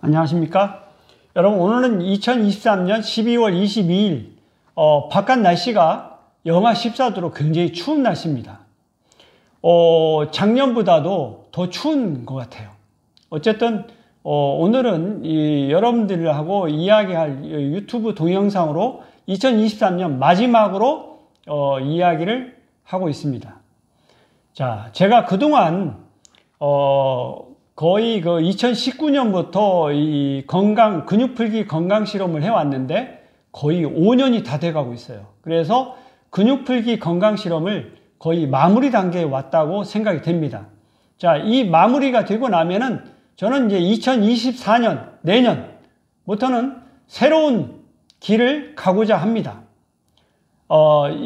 안녕하십니까? 여러분, 오늘은 2023년 12월 22일, 바깥 날씨가 영하 14도로 굉장히 추운 날씨입니다. 작년보다도 더 추운 것 같아요. 어쨌든, 오늘은 여러분들하고 이야기할 유튜브 동영상으로 2023년 마지막으로, 이야기를 하고 있습니다. 자, 제가 그동안, 거의 2019년부터 이 근육 풀기 건강 실험을 해왔는데 거의 5년이 다 돼가고 있어요. 그래서 근육 풀기 건강 실험을 거의 마무리 단계에 왔다고 생각이 됩니다. 자, 이 마무리가 되고 나면은 저는 이제 2024년, 내년부터는 새로운 길을 가고자 합니다.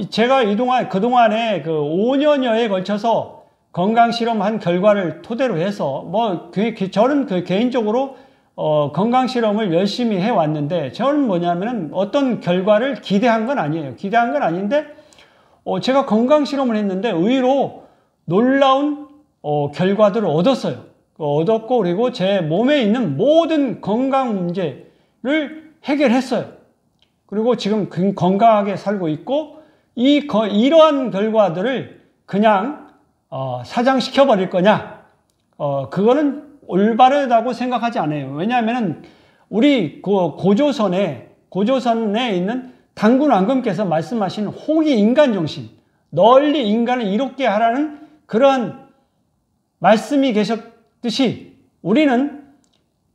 제가 그동안에 5년여에 걸쳐서 건강 실험한 결과를 토대로 해서 저는 개인적으로 건강 실험을 열심히 해왔는데 저는 뭐냐면은 어떤 결과를 기대한 건 아니에요. 기대한 건 아닌데 제가 건강 실험을 했는데 의외로 놀라운 결과들을 얻었고 그리고 제 몸에 있는 모든 건강 문제를 해결했어요. 그리고 지금 건강하게 살고 있고 이러한 결과들을 그냥 사장시켜 버릴 거냐? 그거는 올바르다고 생각하지 않아요. 왜냐하면은 우리 고조선에 있는 당군 왕금께서 말씀하신 홍익 인간 정신, 널리 인간을 이롭게 하라는 그런 말씀이 계셨듯이 우리는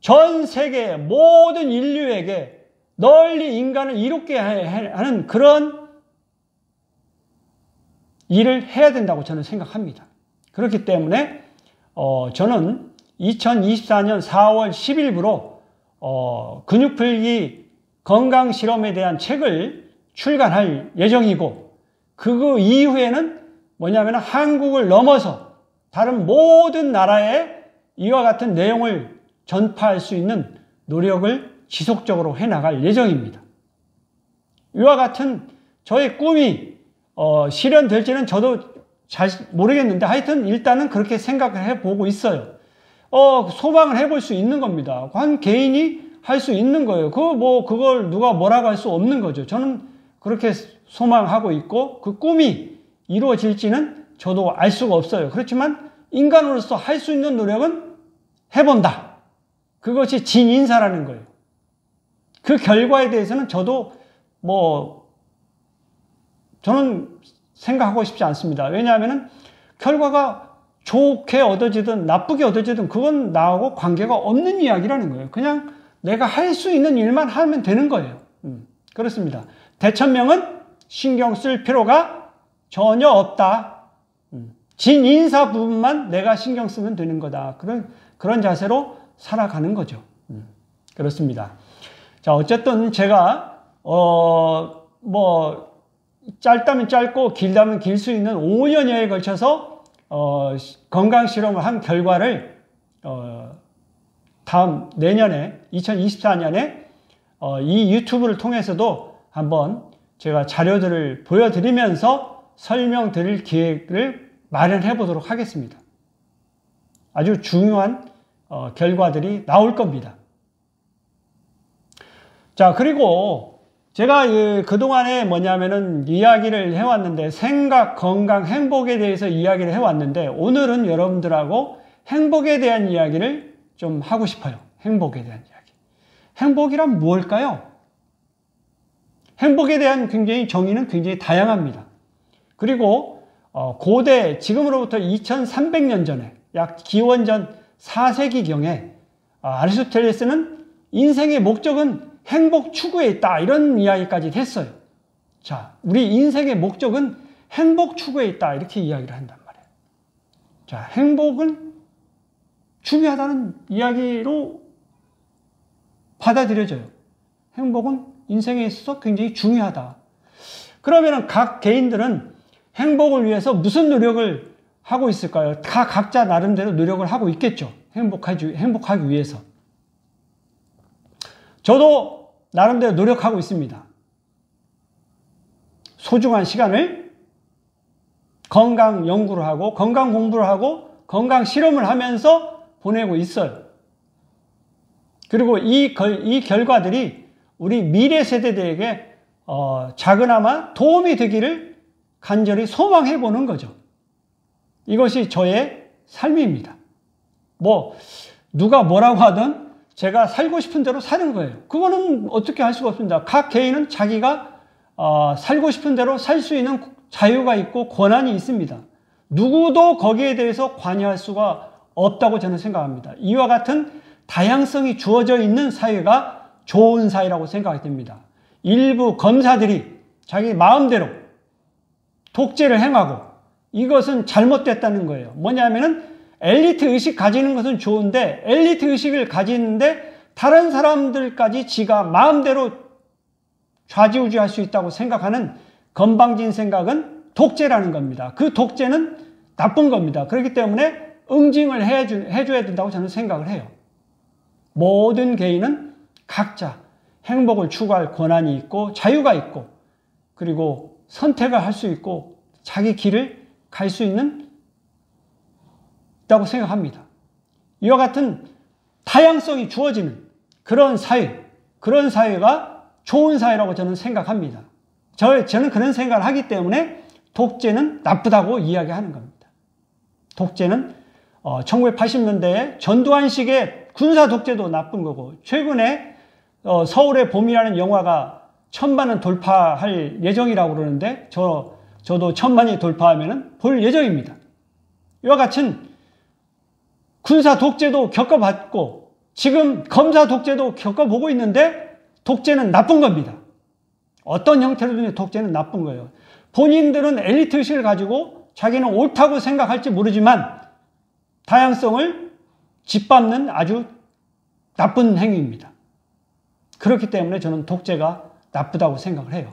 전 세계 모든 인류에게 널리 인간을 이롭게 하는 그런 일을 해야 된다고 저는 생각합니다. 그렇기 때문에 저는 2024년 4월 10일부로 근육풀기 건강실험에 대한 책을 출간할 예정이고 그 이후에는 뭐냐면 한국을 넘어서 다른 모든 나라에 이와 같은 내용을 전파할 수 있는 노력을 지속적으로 해나갈 예정입니다. 이와 같은 저의 꿈이 실현될지는 저도 잘 모르겠는데 하여튼 일단은 그렇게 생각을 해보고 있어요. 소망을 해볼 수 있는 겁니다. 한 개인이 할 수 있는 거예요. 그걸 누가 뭐라고 할 수 없는 거죠. 저는 그렇게 소망하고 있고 그 꿈이 이루어질지는 저도 알 수가 없어요. 그렇지만 인간으로서 할 수 있는 노력은 해본다. 그것이 진인사라는 거예요. 그 결과에 대해서는 저는 생각하고 싶지 않습니다. 왜냐하면 결과가 좋게 얻어지든 나쁘게 얻어지든 그건 나하고 관계가 없는 이야기라는 거예요. 그냥 내가 할 수 있는 일만 하면 되는 거예요. 그렇습니다. 대천명은 신경 쓸 필요가 전혀 없다. 진인사 부분만 내가 신경 쓰면 되는 거다. 그런 자세로 살아가는 거죠. 그렇습니다. 자, 어쨌든 제가 짧다면 짧고 길다면 길 수 있는 5년여에 걸쳐서 건강 실험을 한 결과를 다음 내년에 2024년에 이 유튜브를 통해서도 한번 제가 자료들을 보여드리면서 설명드릴 기획을 마련해 보도록 하겠습니다. 아주 중요한 결과들이 나올 겁니다. 자, 그리고 제가 그동안에 이야기를 해왔는데 생각, 건강, 행복에 대해서 이야기를 해왔는데 오늘은 여러분들하고 행복에 대한 이야기를 좀 하고 싶어요. 행복에 대한 이야기. 행복이란 무엇일까요? 행복에 대한 정의는 굉장히 다양합니다. 그리고 고대 지금으로부터 2300년 전에 약 기원전 4세기경에 아리스토텔레스는 인생의 목적은 행복 추구에 있다 이런 이야기까지 했어요. 자, 우리 인생의 목적은 행복 추구에 있다 이렇게 이야기를 한단 말이에요. 자, 행복은 중요하다는 이야기로 받아들여져요. 행복은 인생에 있어서 굉장히 중요하다. 그러면 각 개인들은 행복을 위해서 무슨 노력을 하고 있을까요? 다 각자 나름대로 노력을 하고 있겠죠. 행복하기 위해서. 저도 나름대로 노력하고 있습니다. 소중한 시간을 건강 연구를 하고 건강 공부를 하고 건강 실험을 하면서 보내고 있어요. 그리고 이 결과들이 우리 미래 세대들에게 작은아마 도움이 되기를 간절히 소망해 보는 거죠. 이것이 저의 삶입니다. 누가 뭐라고 하든 제가 살고 싶은 대로 사는 거예요. 그거는 어떻게 할 수가 없습니다. 각 개인은 자기가 살고 싶은 대로 살 수 있는 자유가 있고 권한이 있습니다. 누구도 거기에 대해서 관여할 수가 없다고 저는 생각합니다. 이와 같은 다양성이 주어져 있는 사회가 좋은 사회라고 생각이 됩니다. 일부 검사들이 자기 마음대로 독재를 행하고 이것은 잘못됐다는 거예요. 뭐냐면은 엘리트 의식 가지는 것은 좋은데 엘리트 의식을 가지는데 다른 사람들까지 지가 마음대로 좌지우지할 수 있다고 생각하는 건방진 생각은 독재라는 겁니다. 그 독재는 나쁜 겁니다. 그렇기 때문에 응징을 해줘야 된다고 저는 생각을 해요. 모든 개인은 각자 행복을 추구할 권한이 있고 자유가 있고 그리고 선택을 할 수 있고 자기 길을 갈 수 있다고 생각합니다. 이와 같은 다양성이 주어지는 그런 사회가 좋은 사회라고 저는 생각합니다. 저는 그런 생각을 하기 때문에 독재는 나쁘다고 이야기하는 겁니다. 독재는 1980년대에 전두환식의 군사 독재도 나쁜 거고 최근에 서울의 봄이라는 영화가 1000만은 돌파할 예정이라고 그러는데 저도 1000만이 돌파하면 볼 예정입니다. 이와 같은 군사 독재도 겪어봤고 지금 검사 독재도 겪어보고 있는데 독재는 나쁜 겁니다. 어떤 형태로든 독재는 나쁜 거예요. 본인들은 엘리트 의식을 가지고 자기는 옳다고 생각할지 모르지만 다양성을 짓밟는 아주 나쁜 행위입니다. 그렇기 때문에 저는 독재가 나쁘다고 생각을 해요.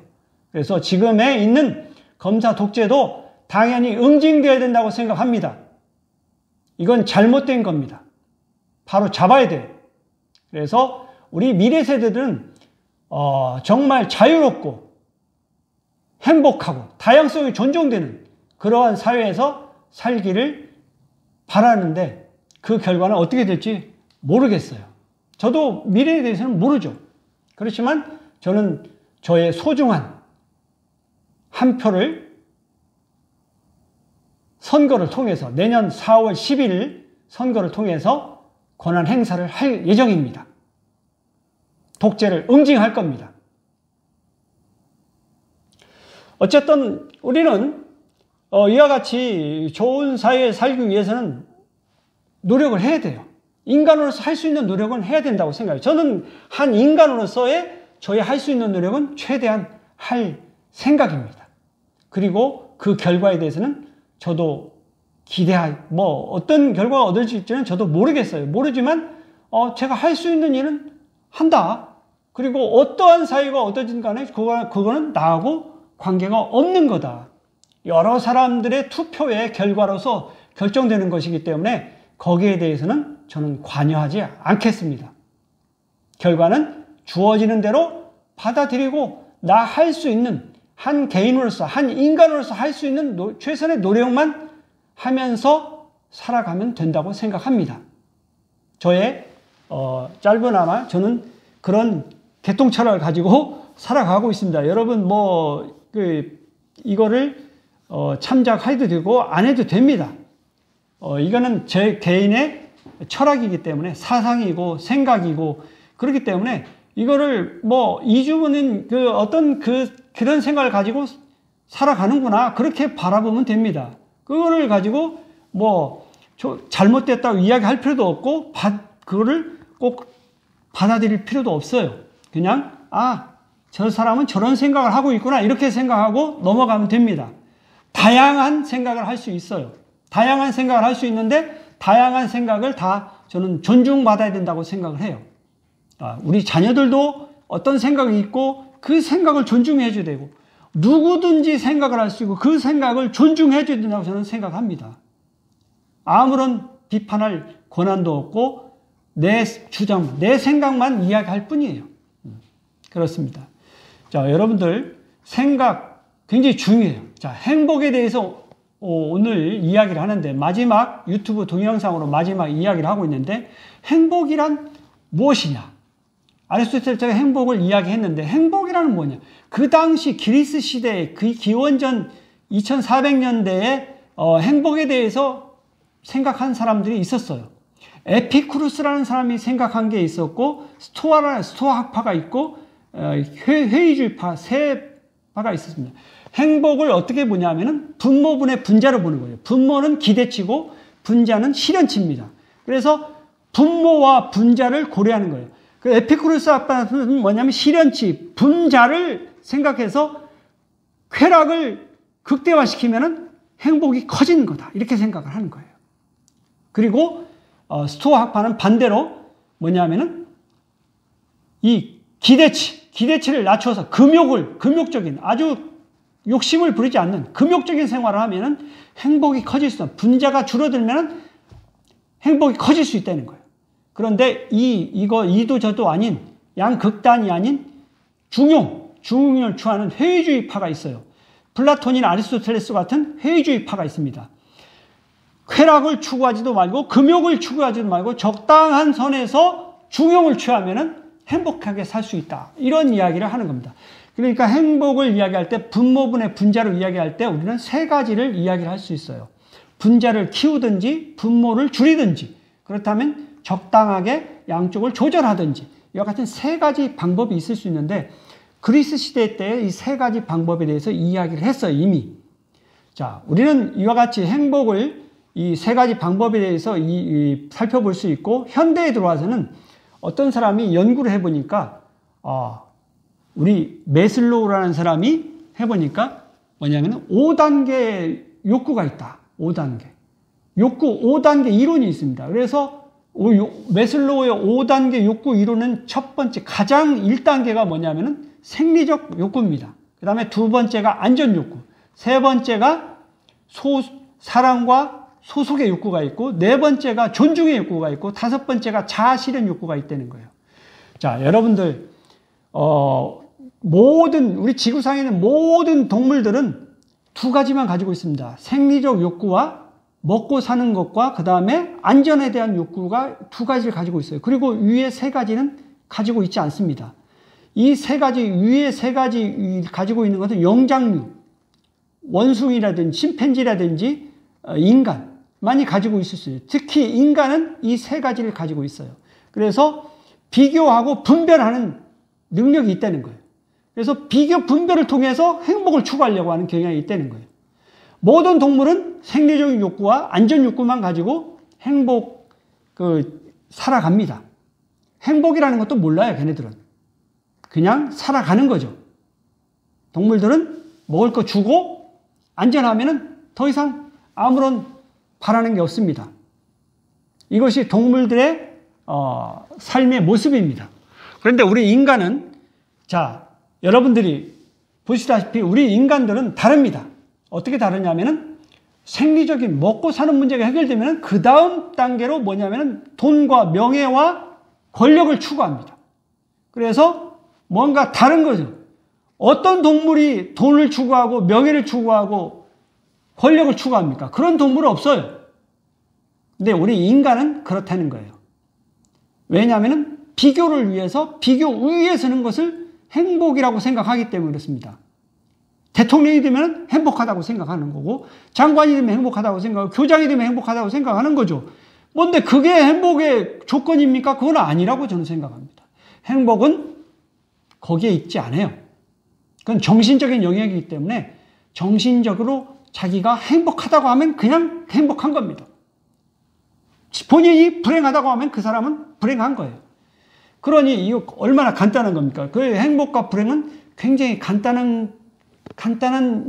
그래서 지금에 있는 검사 독재도 당연히 응징되어야 된다고 생각합니다. 이건 잘못된 겁니다. 바로 잡아야 돼요. 그래서 우리 미래 세대들은 정말 자유롭고 행복하고 다양성이 존중되는 그러한 사회에서 살기를 바라는데 그 결과는 어떻게 될지 모르겠어요. 저도 미래에 대해서는 모르죠. 그렇지만 저는 저의 소중한 한 표를 선거를 통해서 내년 4월 11일 선거를 통해서 권한 행사를 할 예정입니다. 독재를 응징할 겁니다. 어쨌든 우리는 이와 같이 좋은 사회에 살기 위해서는 노력을 해야 돼요. 인간으로서 할 수 있는 노력은 해야 된다고 생각해요. 저는 한 인간으로서의 저의 할 수 있는 노력은 최대한 할 생각입니다. 그리고 그 결과에 대해서는 저도 어떤 결과가 얻어질지는 저도 모르겠어요. 모르지만 제가 할 수 있는 일은 한다. 그리고 어떠한 사회가 얻어진 간에 그거는 나하고 관계가 없는 거다. 여러 사람들의 투표의 결과로서 결정되는 것이기 때문에 거기에 대해서는 저는 관여하지 않겠습니다. 결과는 주어지는 대로 받아들이고 나 할 수 있는 한 개인으로서 한 인간으로서 할 수 있는 최선의 노력만 하면서 살아가면 된다고 생각합니다. 저의 짧으나마 저는 그런 개통철학을 가지고 살아가고 있습니다. 여러분 이거를 참작해도 되고 안 해도 됩니다. 이거는 제 개인의 철학이기 때문에 사상이고 생각이고 그렇기 때문에 이거를 이주문은 그런 생각을 가지고 살아가는구나 그렇게 바라보면 됩니다. 그거를 가지고 잘못됐다고 이야기할 필요도 없고 그거를 꼭 받아들일 필요도 없어요. 그냥 저 사람은 저런 생각을 하고 있구나 이렇게 생각하고 넘어가면 됩니다. 다양한 생각을 할 수 있어요. 다양한 생각을 할 수 있는데 다양한 생각을 다 저는 존중받아야 된다고 생각을 해요. 우리 자녀들도 어떤 생각이 있고 그 생각을 존중해 줘야 되고 누구든지 생각을 할 수 있고 그 생각을 존중해 줘야 된다고 저는 생각합니다. 아무런 비판할 권한도 없고 내 주장, 내 생각만 이야기할 뿐이에요. 그렇습니다. 자, 여러분들 생각 굉장히 중요해요. 자, 행복에 대해서 오늘 이야기를 하는데 마지막 유튜브 동영상으로 마지막 이야기를 하고 있는데 행복이란 무엇이냐? 아리스토텔레스가 행복을 이야기했는데 행복이라는 뭐냐? 그 당시 그리스 시대에 그 기원전 2400년대에 행복에 대해서 생각한 사람들이 있었어요. 에피쿠루스라는 사람이 생각한 게 있었고 스토아 학파가 있고 회의주의파 세 파가 있었습니다. 행복을 어떻게 보냐면은 분모분의 분자로 보는 거예요. 분모는 기대치고 분자는 실현치입니다. 그래서 분모와 분자를 고려하는 거예요. 그 에피쿠루스 학파는 뭐냐면 실현치, 분자를 생각해서 쾌락을 극대화시키면은 행복이 커지는 거다. 이렇게 생각을 하는 거예요. 그리고 스토아 학파는 반대로 뭐냐면은 이 기대치를 낮춰서 금욕적인 아주 욕심을 부리지 않는 금욕적인 생활을 하면은 행복이 커질 수 있다. 분자가 줄어들면은 행복이 커질 수 있다는 거예요. 그런데 이도 저도 아닌 양극단이 아닌 중용을 추구하는 회의주의파가 있어요. 플라톤이나 아리스토텔레스 같은 회의주의파가 있습니다. 쾌락을 추구하지도 말고 금욕을 추구하지도 말고 적당한 선에서 중용을 취하면은 행복하게 살 수 있다. 이런 이야기를 하는 겁니다. 그러니까 행복을 이야기할 때 분모분의 분자로 이야기할 때 우리는 세 가지를 이야기를 할 수 있어요. 분자를 키우든지 분모를 줄이든지 그렇다면 적당하게 양쪽을 조절하든지 이와 같은 세 가지 방법이 있을 수 있는데 그리스 시대 때 이 세 가지 방법에 대해서 이야기를 했어요. 이미. 자, 우리는 이와 같이 행복을 이 세 가지 방법에 대해서 살펴볼 수 있고 현대에 들어와서는 어떤 사람이 연구를 해보니까 우리 메슬로우라는 사람이 해보니까 뭐냐면 5단계 욕구가 있다. 5단계. 5단계 이론이 있습니다. 그래서 메슬로우의 5단계 욕구 이론은 첫 번째, 가장 1단계가 뭐냐면은 생리적 욕구입니다. 그 다음에 두 번째가 안전 욕구. 세 번째가 사랑과 소속의 욕구가 있고, 네 번째가 존중의 욕구가 있고, 다섯 번째가 자아실현 욕구가 있다는 거예요. 자, 여러분들, 우리 지구상에 있는 모든 동물들은 두 가지만 가지고 있습니다. 생리적 욕구와 먹고 사는 것과 그 다음에 안전에 대한 욕구가 두 가지를 가지고 있어요. 그리고 위에 세 가지는 가지고 있지 않습니다. 이 세 가지, 위에 세 가지 가지고 있는 것은 영장류, 원숭이라든지 심팬지라든지 인간만이 가지고 있을 수 있어요. 특히 인간은 이 세 가지를 가지고 있어요. 그래서 비교하고 분별하는 능력이 있다는 거예요. 그래서 비교 분별을 통해서 행복을 추구하려고 하는 경향이 있다는 거예요. 모든 동물은 생리적인 욕구와 안전 욕구만 가지고 살아갑니다. 행복이라는 것도 몰라요, 걔네들은. 그냥 살아가는 거죠. 동물들은 먹을 거 주고 안전하면은 더 이상 아무런 바라는 게 없습니다. 이것이 동물들의 삶의 모습입니다. 그런데 우리 인간은, 자, 여러분들이 보시다시피 우리 인간들은 다릅니다. 어떻게 다르냐면은 생리적인 먹고 사는 문제가 해결되면 그 다음 단계로 뭐냐면은 돈과 명예와 권력을 추구합니다. 그래서 뭔가 다른 거죠. 어떤 동물이 돈을 추구하고 명예를 추구하고 권력을 추구합니까? 그런 동물은 없어요. 근데 우리 인간은 그렇다는 거예요. 왜냐하면 비교를 위해서 비교 우위에 서는 것을 행복이라고 생각하기 때문에 그렇습니다. 대통령이 되면 행복하다고 생각하는 거고, 장관이 되면 행복하다고 생각하고, 교장이 되면 행복하다고 생각하는 거죠. 뭔데 그게 행복의 조건입니까? 그건 아니라고 저는 생각합니다. 행복은 거기에 있지 않아요. 그건 정신적인 영역이기 때문에 정신적으로 자기가 행복하다고 하면 그냥 행복한 겁니다. 본인이 불행하다고 하면 그 사람은 불행한 거예요. 그러니 이거 얼마나 간단한 겁니까? 그 행복과 불행은 굉장히 간단한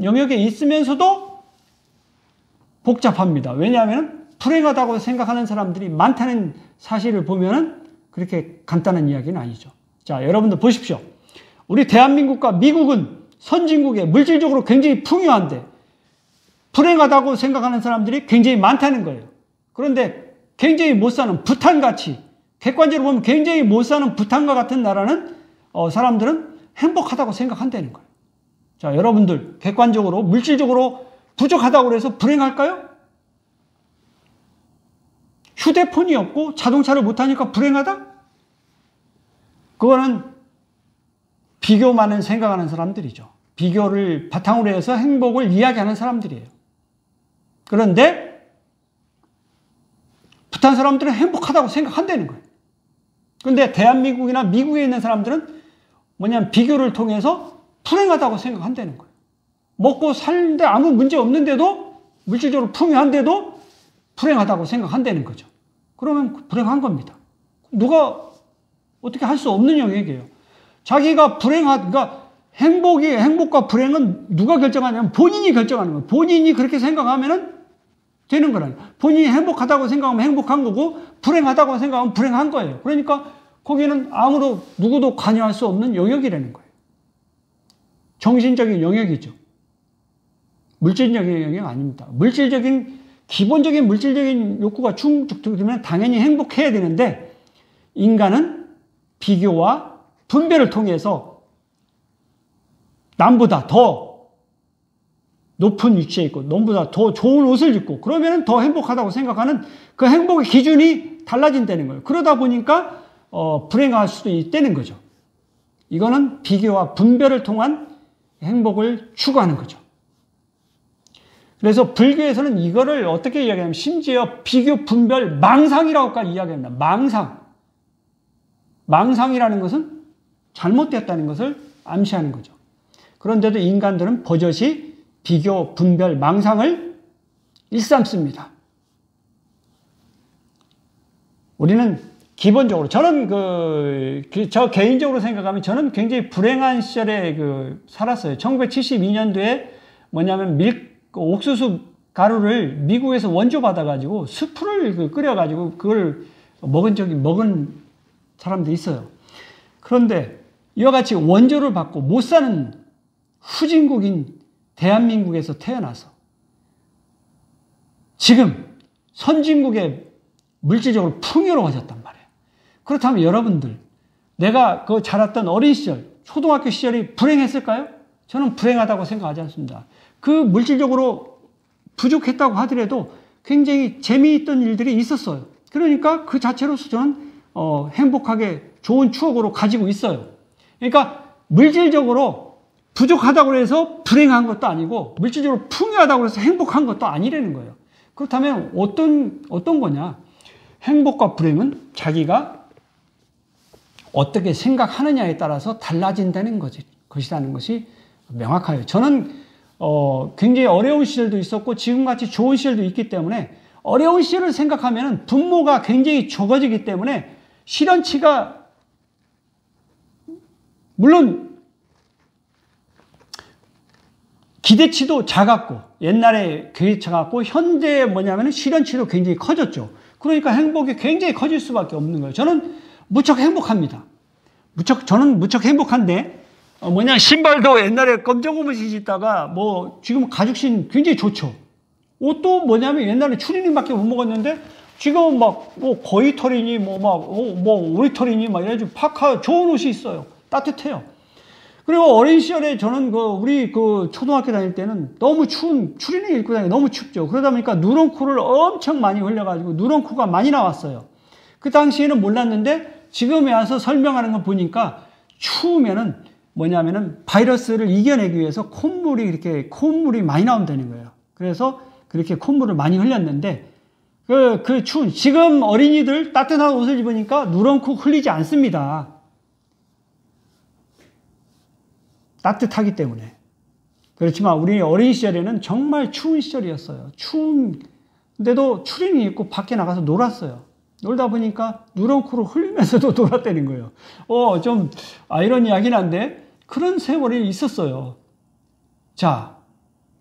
영역에 있으면서도 복잡합니다. 왜냐하면 불행하다고 생각하는 사람들이 많다는 사실을 보면은 그렇게 간단한 이야기는 아니죠. 자, 여러분들 보십시오. 우리 대한민국과 미국은 선진국에 물질적으로 굉장히 풍요한데 불행하다고 생각하는 사람들이 굉장히 많다는 거예요. 그런데 굉장히 못 사는 부탄같이, 객관적으로 보면 굉장히 못 사는 부탄과 같은 나라는 사람들은 행복하다고 생각한다는 거예요. 자, 여러분들 객관적으로 물질적으로 부족하다고 해서 불행할까요? 휴대폰이 없고 자동차를 못 타니까 불행하다? 그거는 비교만을 생각하는 사람들이죠. 비교를 바탕으로 해서 행복을 이야기하는 사람들이에요. 그런데 북한 사람들은 행복하다고 생각한다는 거예요. 그런데 대한민국이나 미국에 있는 사람들은 뭐냐면 비교를 통해서 불행하다고 생각한다는 거예요. 먹고 사는데 아무 문제 없는데도 물질적으로 풍요한데도 불행하다고 생각한다는 거죠. 그러면 불행한 겁니다. 누가 어떻게 할 수 없는 영역이에요. 자기가 그러니까 행복과 불행은 누가 결정하냐면 본인이 결정하는 거예요. 본인이 그렇게 생각하면은 되는 거라요. 본인이 행복하다고 생각하면 행복한 거고 불행하다고 생각하면 불행한 거예요. 그러니까 거기는 아무도 누구도 관여할 수 없는 영역이라는 거예요. 정신적인 영역이죠. 물질적인 영역 아닙니다. 기본적인 물질적인 욕구가 충족되면 당연히 행복해야 되는데 인간은 비교와 분별을 통해서 남보다 더 높은 위치에 있고 남보다 더 좋은 옷을 입고 그러면 더 행복하다고 생각하는 그 행복의 기준이 달라진다는 거예요. 그러다 보니까 불행할 수도 있다는 거죠. 이거는 비교와 분별을 통한 행복을 추구하는 거죠. 그래서 불교에서는 이거를 어떻게 이야기하냐면 심지어 비교, 분별, 망상이라고까지 이야기합니다. 망상이라는 것은 잘못됐다는 것을 암시하는 거죠. 그런데도 인간들은 버젓이 비교, 분별, 망상을 일삼습니다. 우리는 기본적으로 저는 저 개인적으로 생각하면 저는 굉장히 불행한 시절에 살았어요. 1972년도에 뭐냐면 옥수수 가루를 미국에서 원조 받아가지고 수프를 끓여가지고 그걸 먹은 사람도 있어요. 그런데 이와 같이 원조를 받고 못 사는 후진국인 대한민국에서 태어나서 지금 선진국에 물질적으로 풍요로워졌단 말이에요. 그렇다면 여러분들, 내가 자랐던 어린 시절, 초등학교 시절이 불행했을까요? 저는 불행하다고 생각하지 않습니다. 그 물질적으로 부족했다고 하더라도 굉장히 재미있던 일들이 있었어요. 그러니까 그 자체로서 저는 행복하게 좋은 추억으로 가지고 있어요. 그러니까 물질적으로 부족하다고 해서 불행한 것도 아니고 물질적으로 풍요하다고 해서 행복한 것도 아니라는 거예요. 그렇다면 어떤 거냐? 행복과 불행은 자기가 어떻게 생각하느냐에 따라서 달라진다는 것이라는 것이 명확해요. 저는 굉장히 어려운 시절도 있었고 지금같이 좋은 시절도 있기 때문에 어려운 시절을 생각하면 분모가 굉장히 적어지기 때문에 실현치가 물론 기대치도 작았고 옛날에 작았고 현재 뭐냐면 실현치도 굉장히 커졌죠. 그러니까 행복이 굉장히 커질 수밖에 없는 거예요. 저는 무척 행복합니다. 저는 무척 행복한데 신발도 옛날에 검정고무 신다가 지금 가죽신 굉장히 좋죠. 옷도 뭐냐면 옛날에 추리닝밖에 못 먹었는데 지금 거의 털이니 오리털이니 이래가지고 파카 좋은 옷이 있어요. 따뜻해요. 그리고 어린 시절에 저는 우리 초등학교 다닐 때는 너무 추운 추리닝 입고 다니기 너무 춥죠. 그러다 보니까 누런코를 엄청 많이 흘려가지고 누런코가 많이 나왔어요. 그 당시에는 몰랐는데 지금에 와서 설명하는 거 보니까 추우면은 뭐냐면은 바이러스를 이겨내기 위해서 콧물이 많이 나온다는 거예요. 그래서 그렇게 콧물을 많이 흘렸는데 추운 지금 어린이들 따뜻한 옷을 입으니까 누런코 흘리지 않습니다. 따뜻하기 때문에. 그렇지만 우리 어린 시절에는 정말 추운 시절이었어요. 추운데도 추리닝 입고 밖에 나가서 놀았어요. 놀다 보니까 누런코를 흘리면서도 놀았다는 거예요. 좀 아이러니하긴 한데 그런 세월이 있었어요. 자,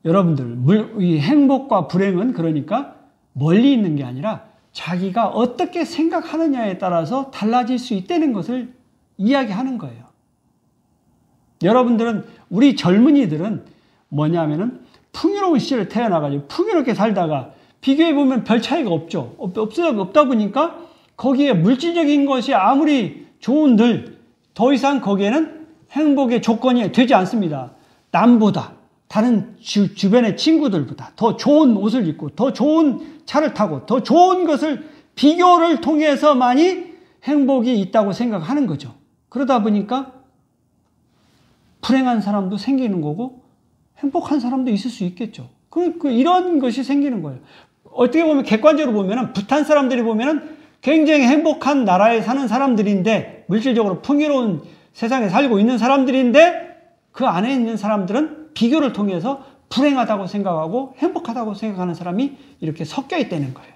여러분들, 이 행복과 불행은 그러니까 멀리 있는 게 아니라 자기가 어떻게 생각하느냐에 따라서 달라질 수 있다는 것을 이야기하는 거예요. 여러분들은, 우리 젊은이들은 뭐냐면은 풍요로운 시절에 태어나가지고 풍요롭게 살다가 비교해보면 별 차이가 없죠. 없다 보니까 거기에 물질적인 것이 아무리 좋은들 더 이상 거기에는 행복의 조건이 되지 않습니다. 남보다, 다른 주변의 친구들보다 더 좋은 옷을 입고 더 좋은 차를 타고 더 좋은 것을 비교를 통해서만이 행복이 있다고 생각하는 거죠. 그러다 보니까 불행한 사람도 생기는 거고 행복한 사람도 있을 수 있겠죠. 이런 것이 생기는 거예요. 어떻게 보면 객관적으로 보면은 부탄 사람들이 보면은 굉장히 행복한 나라에 사는 사람들인데 물질적으로 풍요로운 세상에 살고 있는 사람들인데 그 안에 있는 사람들은 비교를 통해서 불행하다고 생각하고 행복하다고 생각하는 사람이 이렇게 섞여 있다는 거예요.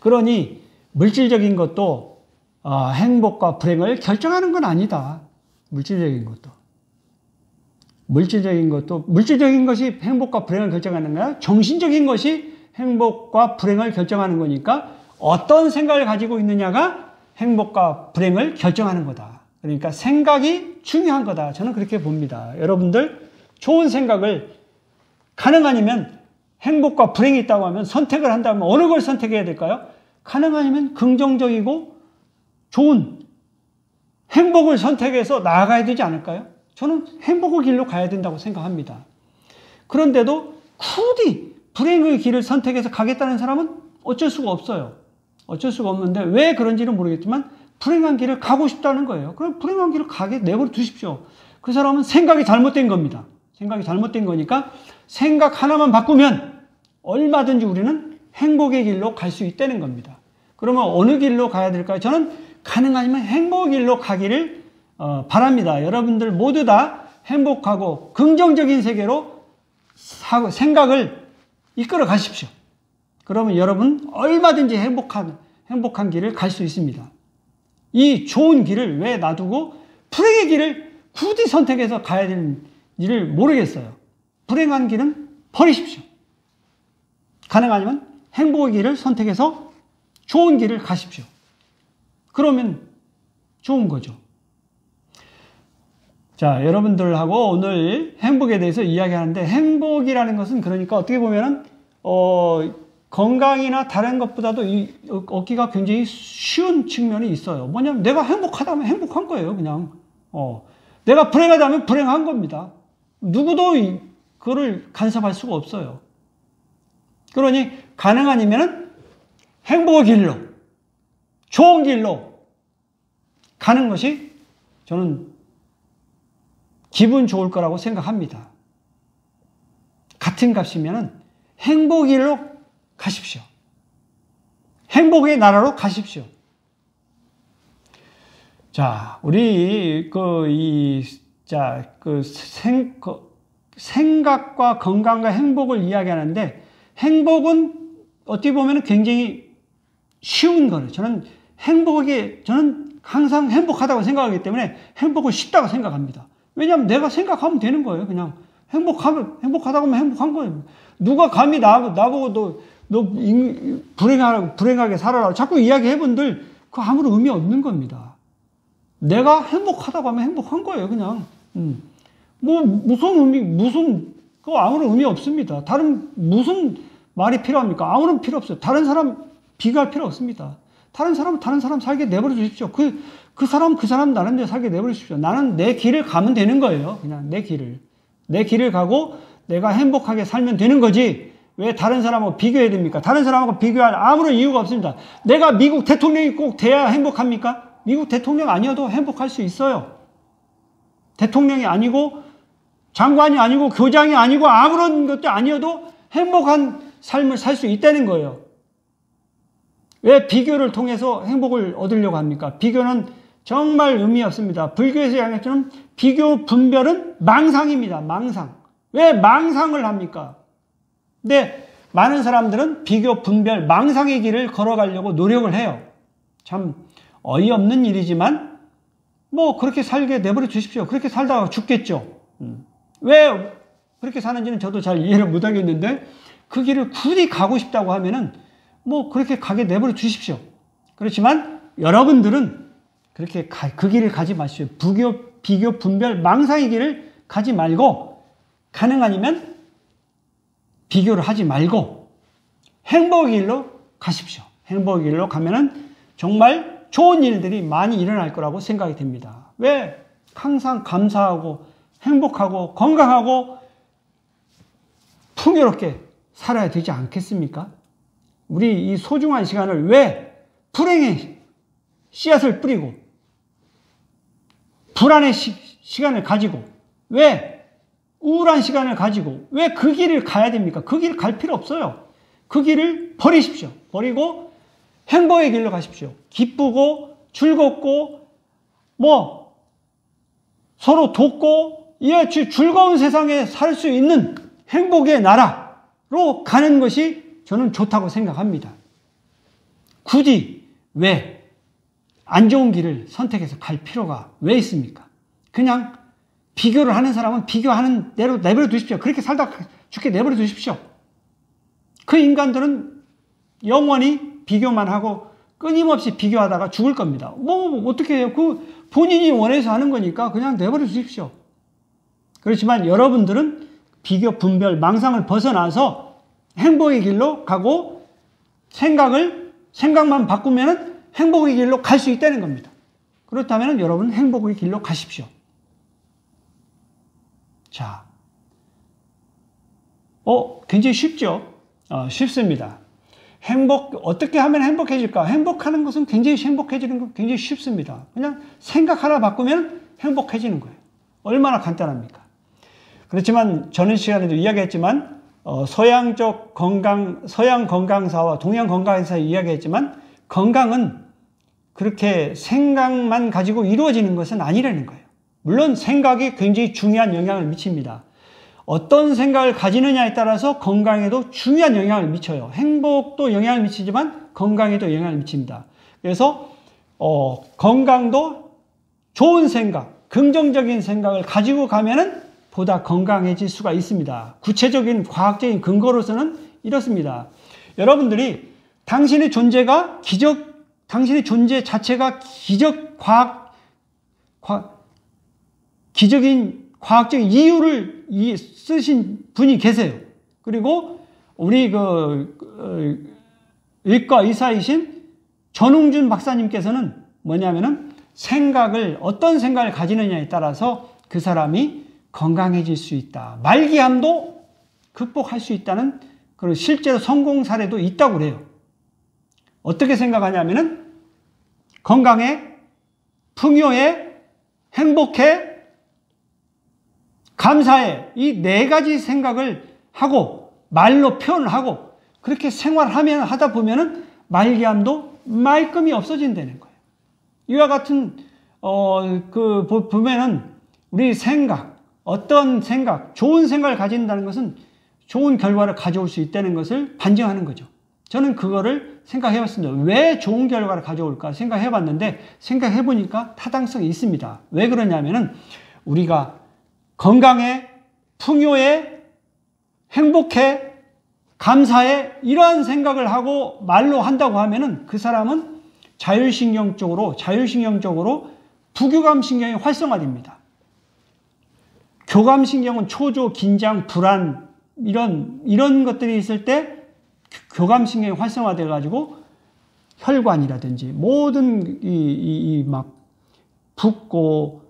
그러니 물질적인 것도 행복과 불행을 결정하는 건 아니다. 물질적인 것이 행복과 불행을 결정하는 거야. 정신적인 것이 행복과 불행을 결정하는 거니까 어떤 생각을 가지고 있느냐가 행복과 불행을 결정하는 거다. 그러니까 생각이 중요한 거다. 저는 그렇게 봅니다. 여러분들 좋은 생각을 가능하면 행복과 불행이 있다고 하면 선택을 한다면 어느 걸 선택해야 될까요? 가능하면 긍정적이고 좋은 행복을 선택해서 나아가야 되지 않을까요? 저는 행복의 길로 가야 된다고 생각합니다. 그런데도 굳이 불행의 길을 선택해서 가겠다는 사람은 어쩔 수가 없어요. 어쩔 수가 없는데 왜 그런지는 모르겠지만 불행한 길을 가고 싶다는 거예요. 그럼 불행한 길을 가게 내버려 두십시오. 그 사람은 생각이 잘못된 겁니다. 생각이 잘못된 거니까 생각 하나만 바꾸면 얼마든지 우리는 행복의 길로 갈 수 있다는 겁니다. 그러면 어느 길로 가야 될까요? 저는 가능하면 행복의 길로 가기를 바랍니다. 여러분들 모두 다 행복하고 긍정적인 세계로 생각을 이끌어 가십시오. 그러면 여러분 얼마든지 행복한 길을 갈 수 있습니다. 이 좋은 길을 왜 놔두고 불행의 길을 굳이 선택해서 가야 되는지를 모르겠어요. 불행한 길은 버리십시오. 가능하면 행복의 길을 선택해서 좋은 길을 가십시오. 그러면 좋은 거죠. 자, 여러분들하고 오늘 행복에 대해서 이야기하는데 행복이라는 것은 그러니까 어떻게 보면은 건강이나 다른 것보다도 얻기가 굉장히 쉬운 측면이 있어요. 뭐냐면 내가 행복하다면 행복한 거예요. 그냥 내가 불행하다면 불행한 겁니다. 누구도 그거를 간섭할 수가 없어요. 그러니 가능하면은 행복의 길로 좋은 길로 가는 것이 저는 기분 좋을 거라고 생각합니다. 같은 값이면은 행복의 길로 가십시오. 행복의 나라로 가십시오. 자, 우리 생각과 건강과 행복을 이야기하는데 행복은 어떻게 보면 굉장히 쉬운 거예요. 저는 항상 행복하다고 생각하기 때문에 행복은 쉽다고 생각합니다. 왜냐하면 내가 생각하면 되는 거예요. 그냥 행복하다고 하면 행복한 거예요. 누가 감히 나보고 너 불행하게 살아라 자꾸 이야기해본들 그거 아무런 의미 없는 겁니다. 내가 행복하다고 하면 행복한 거예요. 그냥 그거 아무런 의미 없습니다. 다른 무슨 말이 필요합니까? 아무런 필요 없어요. 다른 사람 비교할 필요 없습니다. 다른 사람 살게 내버려 주십시오. 그 사람 나름대로 살게 내버려 주십시오. 나는 내 길을 가면 되는 거예요. 그냥 내 길을 가고 내가 행복하게 살면 되는 거지. 왜 다른 사람하고 비교해야 됩니까? 다른 사람하고 비교할 아무런 이유가 없습니다. 내가 미국 대통령이 꼭 돼야 행복합니까? 미국 대통령 아니어도 행복할 수 있어요. 대통령이 아니고 장관이 아니고 교장이 아니고 아무런 것도 아니어도 행복한 삶을 살 수 있다는 거예요. 왜 비교를 통해서 행복을 얻으려고 합니까? 비교는 정말 의미 없습니다. 불교에서 이야기했던 비교 분별은 망상입니다. 망상. 왜 망상을 합니까? 근데 많은 사람들은 비교 분별 망상의 길을 걸어가려고 노력을 해요. 참 어이없는 일이지만 뭐 그렇게 살게 내버려 두십시오. 그렇게 살다가 죽겠죠. 왜 그렇게 사는지는 저도 잘 이해를 못하겠는데 그 길을 굳이 가고 싶다고 하면은 뭐 그렇게 가게 내버려 두십시오. 그렇지만 여러분들은 그렇게 그 길을 가지 마십시오. 비교 분별 망상의 길을 가지 말고 가능하면 비교를 하지 말고 행복의 길로 가십시오. 행복의 길로 가면은 정말 좋은 일들이 많이 일어날 거라고 생각이 됩니다. 왜? 항상 감사하고 행복하고 건강하고 풍요롭게 살아야 되지 않겠습니까? 우리 이 소중한 시간을 왜 불행의 씨앗을 뿌리고 불안의 시간을 가지고, 왜 우울한 시간을 가지고 왜 그 길을 가야 됩니까? 그 길 갈 필요 없어요. 그 길을 버리십시오. 버리고 행복의 길로 가십시오. 기쁘고 즐겁고 뭐 서로 돕고 즐거운 세상에 살 수 있는 행복의 나라로 가는 것이 저는 좋다고 생각합니다. 굳이 왜 안 좋은 길을 선택해서 갈 필요가 왜 있습니까? 그냥 비교를 하는 사람은 비교하는 대로 내버려 두십시오. 그렇게 살다 죽게 내버려 두십시오. 그 인간들은 영원히 비교만 하고 끊임없이 비교하다가 죽을 겁니다. 뭐 어떻게 해요? 그 본인이 원해서 하는 거니까 그냥 내버려 두십시오. 그렇지만 여러분들은 비교, 분별, 망상을 벗어나서 행복의 길로 가고 생각만 바꾸면은 행복의 길로 갈 수 있다는 겁니다. 그렇다면 여러분은 행복의 길로 가십시오. 자, 굉장히 쉽죠? 쉽습니다. 어떻게 하면 행복해질까? 행복하는 것은 행복해지는 건 굉장히 쉽습니다. 그냥 생각 하나 바꾸면 행복해지는 거예요. 얼마나 간단합니까? 그렇지만 전에 시간에도 이야기했지만, 서양 건강사와 동양 건강사에 이야기했지만, 건강은 그렇게 생각만 가지고 이루어지는 것은 아니라는 거예요. 물론 생각이 굉장히 중요한 영향을 미칩니다. 어떤 생각을 가지느냐에 따라서 건강에도 중요한 영향을 미쳐요. 행복도 영향을 미치지만 건강에도 영향을 미칩니다. 그래서 건강도 좋은 생각, 긍정적인 생각을 가지고 가면은 보다 건강해질 수가 있습니다. 구체적인 과학적인 근거로서는 이렇습니다. 여러분들이 당신의 존재 자체가 기적인 과학적인 이유를 쓰신 분이 계세요. 그리고 우리 의과 의사이신 전웅준 박사님께서는 뭐냐면은 어떤 생각을 가지느냐에 따라서 그 사람이 건강해질 수 있다. 말기암도 극복할 수 있다는 그런 실제로 성공 사례도 있다고 그래요. 어떻게 생각하냐면은 건강해, 풍요해, 행복해, 감사해. 이 네 가지 생각을 하고 말로 표현을 하고 그렇게 하다 보면은 말기암도 말끔히 없어진다는 거예요. 이와 같은 보면은 우리 좋은 생각을 가진다는 것은 좋은 결과를 가져올 수 있다는 것을 반증하는 거죠. 저는 그거를 생각해봤습니다. 왜 좋은 결과를 가져올까 생각해봤는데 생각해보니까 타당성이 있습니다. 왜 그러냐면은 우리가 건강해, 풍요해, 행복해, 감사해 이러한 생각을 하고 말로 한다고 하면은 그 사람은 자율신경적으로 부교감신경이 활성화됩니다. 교감신경은 초조, 긴장, 불안 이런 것들이 있을 때 교감신경이 활성화돼 가지고 혈관이라든지 모든 막 붓고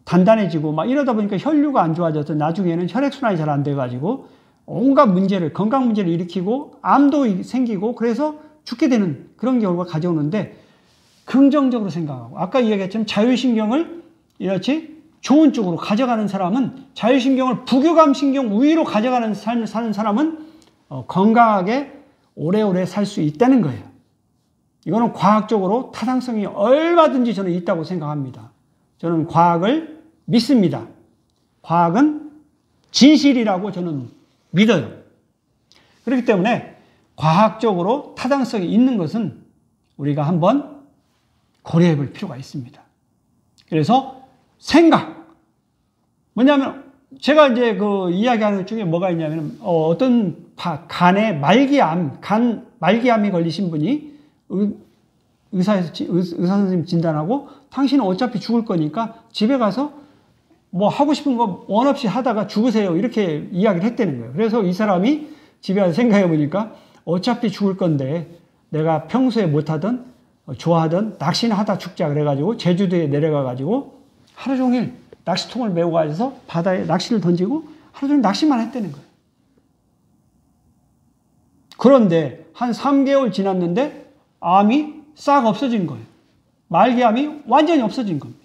단단해지고 막 이러다 보니까 혈류가 안 좋아져서 나중에는 혈액순환이 잘 안 돼 가지고 온갖 건강 문제를 일으키고 암도 생기고 그래서 죽게 되는 그런 결과가 가져오는데 긍정적으로 생각하고 아까 이야기했지만 자율신경을 이렇게 좋은 쪽으로 가져가는 사람은 자율신경을 부교감신경 우위로 가져가는 삶을 사는 사람은 건강하게 오래오래 살 수 있다는 거예요. 이거는 과학적으로 타당성이 얼마든지 저는 있다고 생각합니다. 저는 과학을 믿습니다. 과학은 진실이라고 저는 믿어요. 그렇기 때문에 과학적으로 타당성이 있는 것은 우리가 한번 고려해 볼 필요가 있습니다. 그래서 뭐냐면 제가 이제 이야기하는 것 중에 뭐가 있냐면 어떤 간에 말기암이 걸리신 분이 의사 선생님 진단하고 당신은 어차피 죽을 거니까 집에 가서 뭐 하고 싶은 거 원 없이 하다가 죽으세요 이렇게 이야기를 했다는 거예요. 그래서 이 사람이 집에 가서 생각해 보니까 어차피 죽을 건데 내가 평소에 못하던 좋아하던 낚시나 하다 죽자 그래가지고 제주도에 내려가가지고 하루 종일 낚시통을 메고 가서 바다에 낚시를 던지고 하루 종일 낚시만 했다는 거예요. 그런데 한 3개월 지났는데 암이 싹 없어진 거예요. 말기암이 완전히 없어진 겁니다.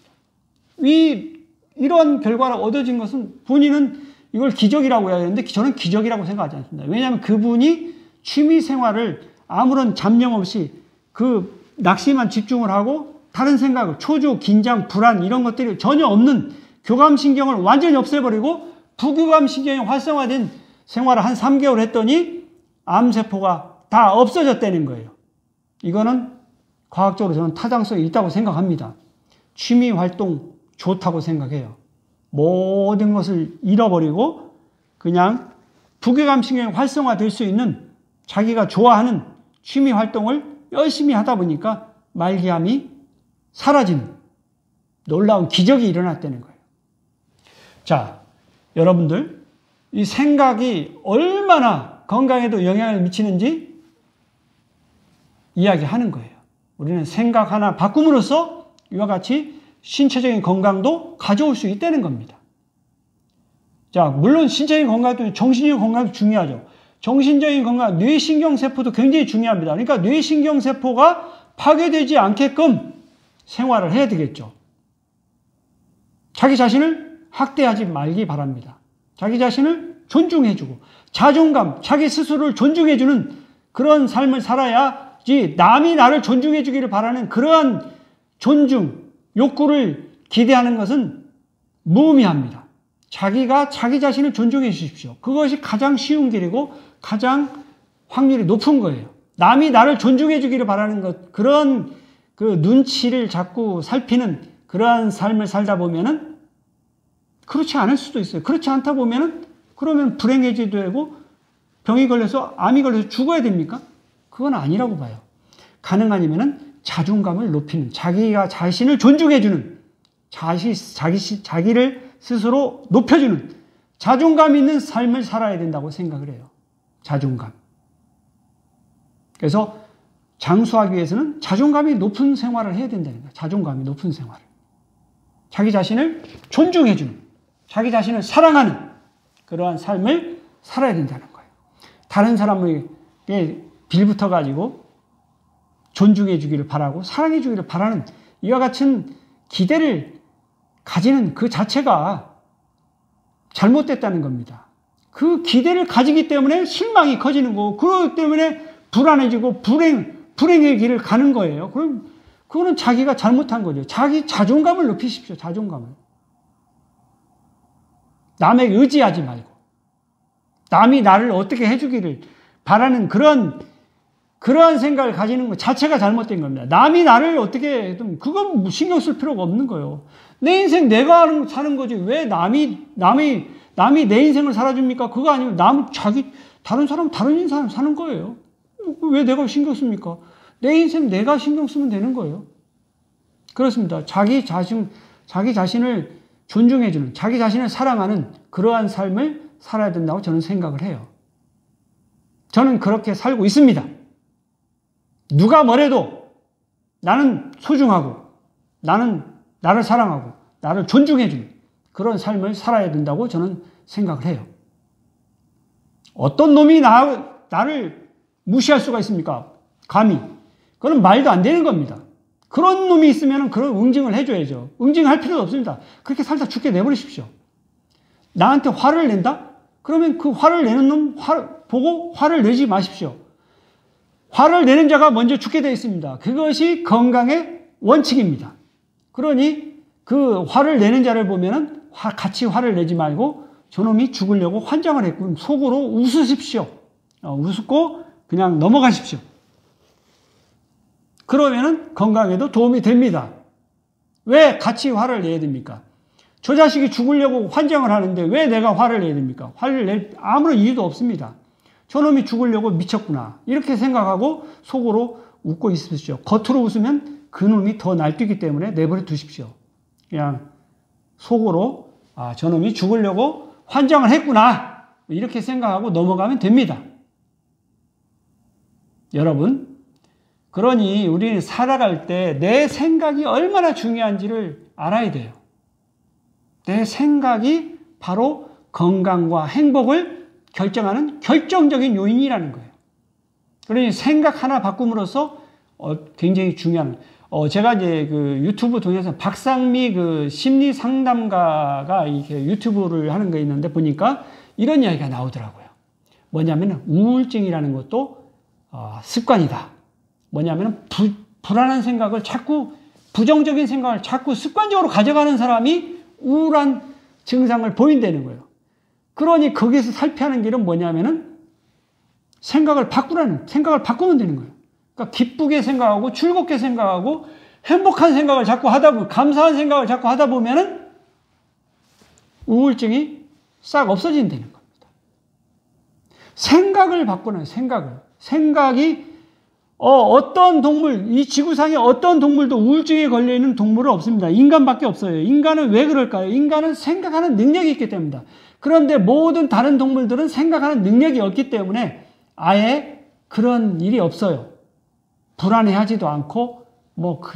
이런 결과가 얻어진 것은 본인은 이걸 기적이라고 해야 되는데 저는 기적이라고 생각하지 않습니다. 왜냐하면 그분이 취미 생활을 아무런 잡념 없이 그 낚시만 집중을 하고 다른 생각을 초조, 긴장, 불안 이런 것들이 전혀 없는 교감신경을 완전히 없애버리고 부교감신경이 활성화된 생활을 한 3개월 했더니 암세포가 다 없어졌다는 거예요. 이거는 과학적으로 저는 타당성이 있다고 생각합니다. 취미 활동 좋다고 생각해요. 모든 것을 잃어버리고 그냥 부교감신경이 활성화될 수 있는 자기가 좋아하는 취미 활동을 열심히 하다 보니까 말기암이 사라지는 놀라운 기적이 일어났다는 거예요. 자, 여러분들 이 생각이 얼마나 건강에도 영향을 미치는지 이야기하는 거예요. 우리는 생각 하나 바꿈으로써 이와 같이 신체적인 건강도 가져올 수 있다는 겁니다. 자, 물론 신체적인 건강도 정신적인 건강도 중요하죠. 정신적인 건강, 뇌신경세포도 굉장히 중요합니다. 그러니까 뇌신경세포가 파괴되지 않게끔 생활을 해야 되겠죠. 자기 자신을 학대하지 말기 바랍니다. 자기 자신을 존중해주고 자존감, 자기 스스로를 존중해주는 그런 삶을 살아야지 남이 나를 존중해주기를 바라는 그러한 존중, 욕구를 기대하는 것은 무의미합니다. 자기가 자기 자신을 존중해 주십시오. 그것이 가장 쉬운 길이고 가장 확률이 높은 거예요. 남이 나를 존중해 주기를 바라는 것, 그런 그 눈치를 자꾸 살피는 그러한 삶을 살다 보면은 그렇지 않을 수도 있어요. 그렇지 않다 보면은 그러면 불행해지도 되고 병이 걸려서 암이 걸려서 죽어야 됩니까? 그건 아니라고 봐요. 가능하면은 자존감을 높이는, 자기가 자신을 존중해주는, 자기를 스스로 높여주는 자존감 있는 삶을 살아야 된다고 생각을 해요. 자존감. 그래서 장수하기 위해서는 자존감이 높은 생활을 해야 된다는 거예요. 자존감이 높은 생활을. 자기 자신을 존중해주는, 자기 자신을 사랑하는 그러한 삶을 살아야 된다는 거예요. 다른 사람에게 빌붙어가지고 존중해 주기를 바라고 사랑해 주기를 바라는 이와 같은 기대를 가지는 그 자체가 잘못됐다는 겁니다. 그 기대를 가지기 때문에 실망이 커지는 거고, 그렇기 때문에 불안해지고 불행의 길을 가는 거예요. 그럼 그거는 자기가 잘못한 거죠. 자기 자존감을 높이십시오. 자존감을. 남에게 의지하지 말고 남이 나를 어떻게 해주기를 바라는 그러한 생각을 가지는 것 자체가 잘못된 겁니다. 남이 나를 어떻게 해도 그건 신경 쓸 필요가 없는 거예요. 내 인생 내가 사는 거지 왜 남이 내 인생을 살아줍니까? 그거 아니면 다른 사람 다른 인생 사는 거예요. 왜 내가 신경 씁니까? 내 인생 내가 신경 쓰면 되는 거예요. 그렇습니다. 자기 자신을 존중해주는, 자기 자신을 사랑하는 그러한 삶을 살아야 된다고 저는 생각을 해요. 저는 그렇게 살고 있습니다. 누가 뭐래도 나는 소중하고 나는 나를 사랑하고 나를 존중해주는 그런 삶을 살아야 된다고 저는 생각을 해요. 어떤 놈이 나를 무시할 수가 있습니까? 감히. 그건 말도 안 되는 겁니다. 그런 놈이 있으면 그런 응징을 해줘야죠. 응징할 필요도 없습니다. 그렇게 살다 죽게 내버리십시오. 나한테 화를 낸다? 그러면 그 화를 내는 놈 보고 화를 내지 마십시오. 화를 내는 자가 먼저 죽게 되어 있습니다. 그것이 건강의 원칙입니다. 그러니 그 화를 내는 자를 보면은 같이 화를 내지 말고 저놈이 죽으려고 환장을 했군. 속으로 웃으십시오. 웃고 그냥 넘어가십시오. 그러면은 건강에도 도움이 됩니다. 왜 같이 화를 내야 됩니까? 저 자식이 죽으려고 환장을 하는데 왜 내가 화를 내야 됩니까? 화를 낼 아무런 이유도 없습니다. 저놈이 죽으려고 미쳤구나. 이렇게 생각하고 속으로 웃고 있으십시오. 겉으로 웃으면 그놈이 더 날뛰기 때문에 내버려 두십시오. 그냥 속으로 저놈이 죽으려고 환장을 했구나. 이렇게 생각하고 넘어가면 됩니다. 여러분, 그러니 우리는 살아갈 때 내 생각이 얼마나 중요한지를 알아야 돼요. 내 생각이 바로 건강과 행복을 결정하는 결정적인 요인이라는 거예요. 그러니 생각 하나 바꿈으로써 굉장히 중요한, 제가 이제 그 유튜브 통해서 박상미 그 심리 상담가가 이렇게 유튜브를 하는 거 있는데 보니까 이런 이야기가 나오더라고요. 뭐냐면 우울증이라는 것도 습관이다. 뭐냐면 불안한 생각을 자꾸 부정적인 생각을 자꾸 습관적으로 가져가는 사람이 우울한 증상을 보인다는 거예요. 그러니 거기서 살피하는 길은 뭐냐면은 생각을 바꾸면 되는 거예요. 그러니까 기쁘게 생각하고 즐겁게 생각하고 행복한 생각을 자꾸 하다 보면, 감사한 생각을 자꾸 하다 보면은 우울증이 싹 없어진다는 겁니다. 생각을 바꾸는 생각이 어떤 동물, 이 지구상에 어떤 동물도 우울증에 걸려있는 동물은 없습니다. 인간밖에 없어요. 인간은 왜 그럴까요? 인간은 생각하는 능력이 있기 때문이다. 그런데 모든 다른 동물들은 생각하는 능력이 없기 때문에 아예 그런 일이 없어요. 불안해하지도 않고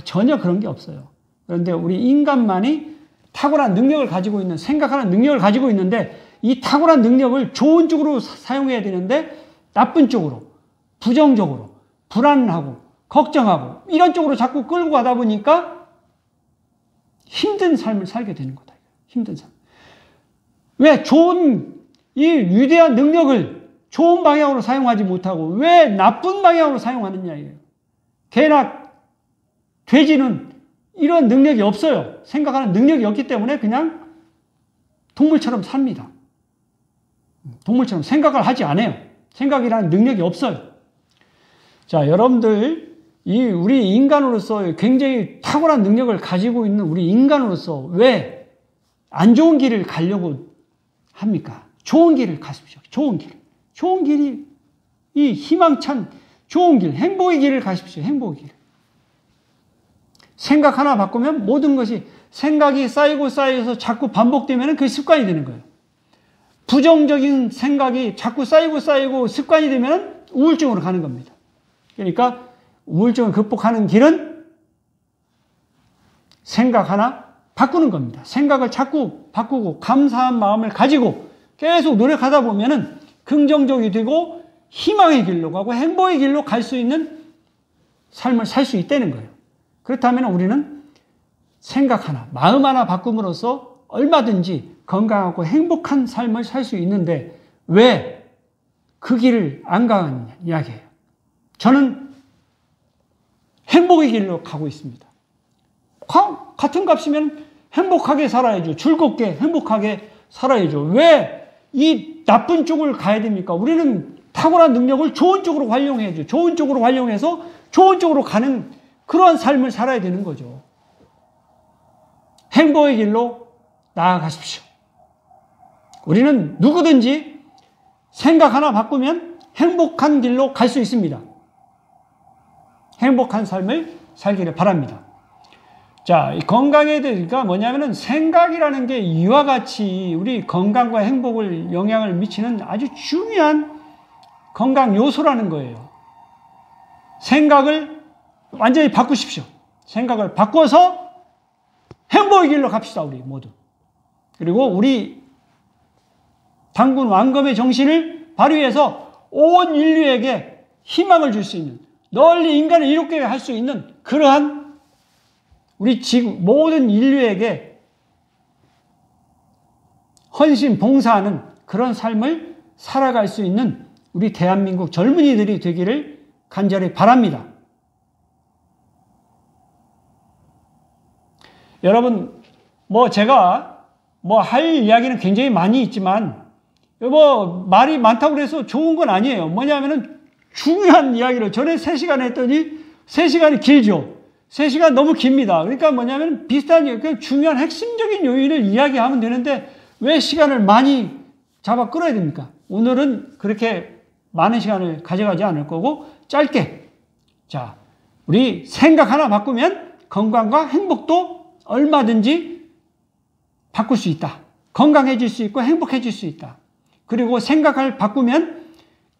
전혀 그런 게 없어요. 그런데 우리 인간만이 탁월한 능력을 가지고 있는, 생각하는 능력을 가지고 있는데 이 탁월한 능력을 좋은 쪽으로 사용해야 되는데 나쁜 쪽으로, 부정적으로, 불안하고 걱정하고 이런 쪽으로 자꾸 끌고 가다 보니까 힘든 삶을 살게 되는 거다. 힘든 삶. 왜 이 위대한 능력을 좋은 방향으로 사용하지 못하고 왜 나쁜 방향으로 사용하느냐 이에요. 개나 돼지는 이런 능력이 없어요. 생각하는 능력이 없기 때문에 그냥 동물처럼 삽니다. 동물처럼 생각을 하지 않아요. 생각이라는 능력이 없어요. 자, 여러분들, 우리 인간으로서 굉장히 탁월한 능력을 가지고 있는 우리 인간으로서 왜 안 좋은 길을 가려고 합니까? 좋은 길을 가십시오. 좋은 길. 좋은 길이, 이 희망찬 좋은 길, 행복의 길을 가십시오. 행복의 길. 생각 하나 바꾸면 모든 것이 생각이 쌓여서 자꾸 반복되면 그게 습관이 되는 거예요. 부정적인 생각이 자꾸 쌓이고 습관이 되면 우울증으로 가는 겁니다. 그러니까 우울증을 극복하는 길은 생각 하나 바꾸는 겁니다. 생각을 자꾸 바꾸고 감사한 마음을 가지고 계속 노력하다 보면은 긍정적이 되고 희망의 길로 가고 행복의 길로 갈 수 있는 삶을 살 수 있다는 거예요. 그렇다면 우리는 생각 하나, 마음 하나 바꿈으로써 얼마든지 건강하고 행복한 삶을 살 수 있는데 왜 그 길을 안 가느냐 이야기예요. 저는 행복의 길로 가고 있습니다. 같은 값이면 행복하게 살아야죠. 즐겁게 행복하게 살아야죠. 왜 이 나쁜 쪽을 가야 됩니까? 우리는 탁월한 능력을 좋은 쪽으로 활용해야죠. 좋은 쪽으로 활용해서 좋은 쪽으로 가는 그러한 삶을 살아야 되는 거죠. 행복의 길로 나아가십시오. 우리는 누구든지 생각 하나 바꾸면 행복한 길로 갈 수 있습니다. 행복한 삶을 살기를 바랍니다. 자, 건강에 대해서 뭐냐면은 생각이라는 게 이와 같이 우리 건강과 행복을 영향을 미치는 아주 중요한 건강 요소라는 거예요. 생각을 완전히 바꾸십시오. 생각을 바꿔서 행복의 길로 갑시다, 우리 모두. 그리고 우리 당군 왕검의 정신을 발휘해서 온 인류에게 희망을 줄 수 있는, 널리 인간을 이롭게 할 수 있는 그러한 우리 지구 모든 인류에게 헌신 봉사하는 그런 삶을 살아갈 수 있는 우리 대한민국 젊은이들이 되기를 간절히 바랍니다. 여러분, 제가 할 이야기는 굉장히 많이 있지만 말이 많다고 해서 좋은 건 아니에요. 뭐냐면은 중요한 이야기를 전에 3시간 했더니 3시간이 길죠. 3시간 너무 깁니다. 그러니까 뭐냐면 비슷한 중요한 핵심적인 요인을 이야기하면 되는데 왜 시간을 많이 잡아 끌어야 됩니까? 오늘은 그렇게 많은 시간을 가져가지 않을 거고 짧게. 자, 우리 생각 하나 바꾸면 건강과 행복도 얼마든지 바꿀 수 있다. 건강해질 수 있고 행복해질 수 있다. 그리고 생각을 바꾸면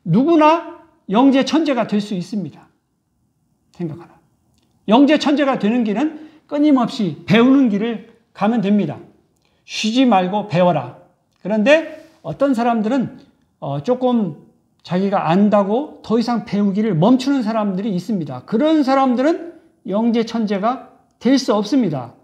누구나 영재 천재가 될 수 있습니다. 생각하라. 영재 천재가 되는 길은 끊임없이 배우는 길을 가면 됩니다. 쉬지 말고 배워라. 그런데 어떤 사람들은 조금 자기가 안다고 더 이상 배우기를 멈추는 사람들이 있습니다. 그런 사람들은 영재 천재가 될 수 없습니다.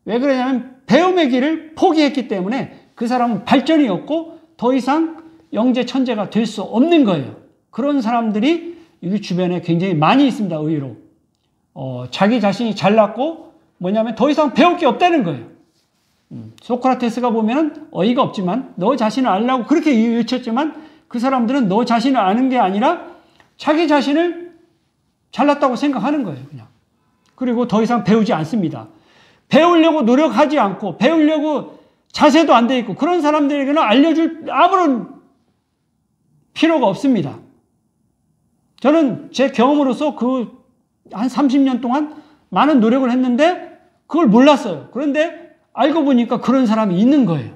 왜 그러냐면 배움의 길을 포기했기 때문에 그 사람은 발전이 없고 더 이상 영재 천재가 될 수 없는 거예요. 그런 사람들이 우리 주변에 굉장히 많이 있습니다. 의외로. 자기 자신이 잘났고 뭐냐면 더 이상 배울 게 없다는 거예요. 소크라테스가 보면은 어이가 없지만 너 자신을 알라고 그렇게 외쳤지만 그 사람들은 너 자신을 아는 게 아니라 자기 자신을 잘났다고 생각하는 거예요. 그냥. 그리고 더 이상 배우지 않습니다. 배우려고 노력하지 않고 배우려고 자세도 안 돼 있고 그런 사람들에게는 알려줄 아무런 필요가 없습니다. 저는 제 경험으로서 그 한 30년 동안 많은 노력을 했는데 그걸 몰랐어요. 그런데 알고 보니까 그런 사람이 있는 거예요.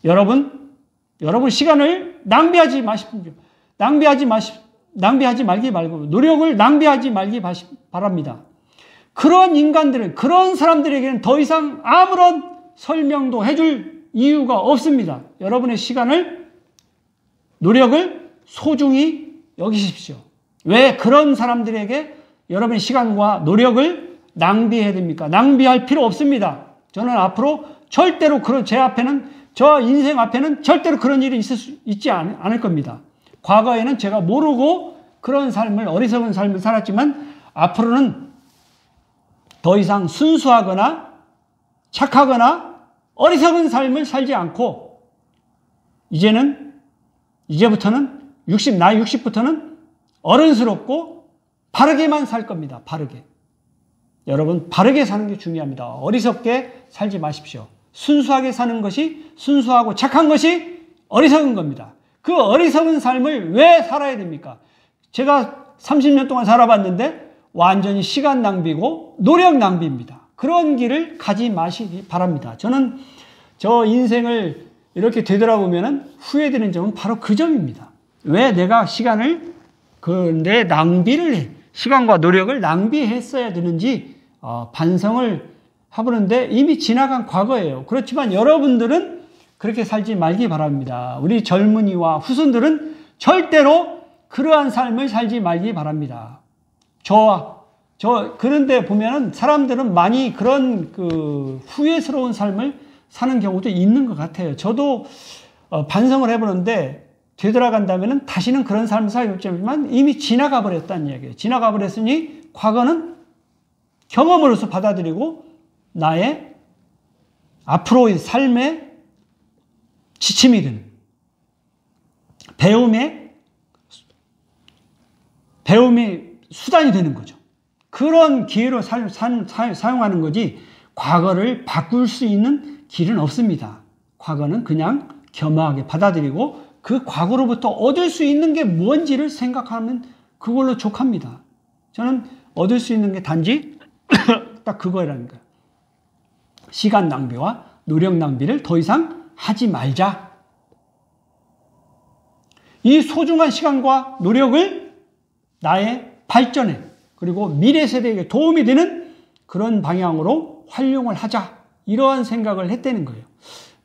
여러분 시간을 낭비하지 마십시오. 낭비하지 말기 말고 노력을 낭비하지 말기 바랍니다. 그런 인간들은 그런 사람들에게는 더 이상 아무런 설명도 해줄 이유가 없습니다. 여러분의 시간을 노력을 소중히 여기십시오. 왜 그런 사람들에게 여러분의 시간과 노력을 낭비해야 됩니까? 낭비할 필요 없습니다. 저는 앞으로 절대로 저 인생 앞에는 절대로 그런 일이 있지 않을 겁니다. 과거에는 제가 모르고 그런 어리석은 삶을 살았지만 앞으로는 더 이상 순수하거나 착하거나 어리석은 삶을 살지 않고 이제부터는 나이 60부터는 어른스럽고 바르게만 살 겁니다. 바르게. 여러분 바르게 사는 게 중요합니다. 어리석게 살지 마십시오. 순수하게 사는 것이 순수하고 착한 것이 어리석은 겁니다. 그 어리석은 삶을 왜 살아야 됩니까? 제가 30년 동안 살아봤는데 완전히 시간 낭비고 노력 낭비입니다. 그런 길을 가지 마시기 바랍니다. 저는 저 인생을 이렇게 되돌아보면 후회되는 점은 바로 그 점입니다. 왜 내가 내 시간과 노력을 낭비했어야 되는지 반성을 해보는데 이미 지나간 과거예요. 그렇지만 여러분들은 그렇게 살지 말기 바랍니다. 우리 젊은이와 후손들은 절대로 그러한 삶을 살지 말기 바랍니다. 그런데 보면은 사람들은 많이 그런 후회스러운 삶을 사는 경우도 있는 것 같아요. 저도 반성을 해보는데 되돌아간다면은 다시는 그런 삶을 살기 없지만 이미 지나가 버렸다는 이야기예요. 지나가 버렸으니 과거는 경험으로서 받아들이고 나의 앞으로의 삶의 지침이 되는 배움의 수단이 되는 거죠. 그런 기회로 사용하는 거지 과거를 바꿀 수 있는 길은 없습니다. 과거는 그냥 겸허하게 받아들이고 그 과거로부터 얻을 수 있는 게 뭔지를 생각하면 그걸로 족합니다. 저는 얻을 수 있는 게 단지 딱 그거라는 거예요. 시간 낭비와 노력 낭비를 더 이상 하지 말자. 이 소중한 시간과 노력을 나의 발전에 그리고 미래 세대에게 도움이 되는 그런 방향으로 활용을 하자. 이러한 생각을 했다는 거예요.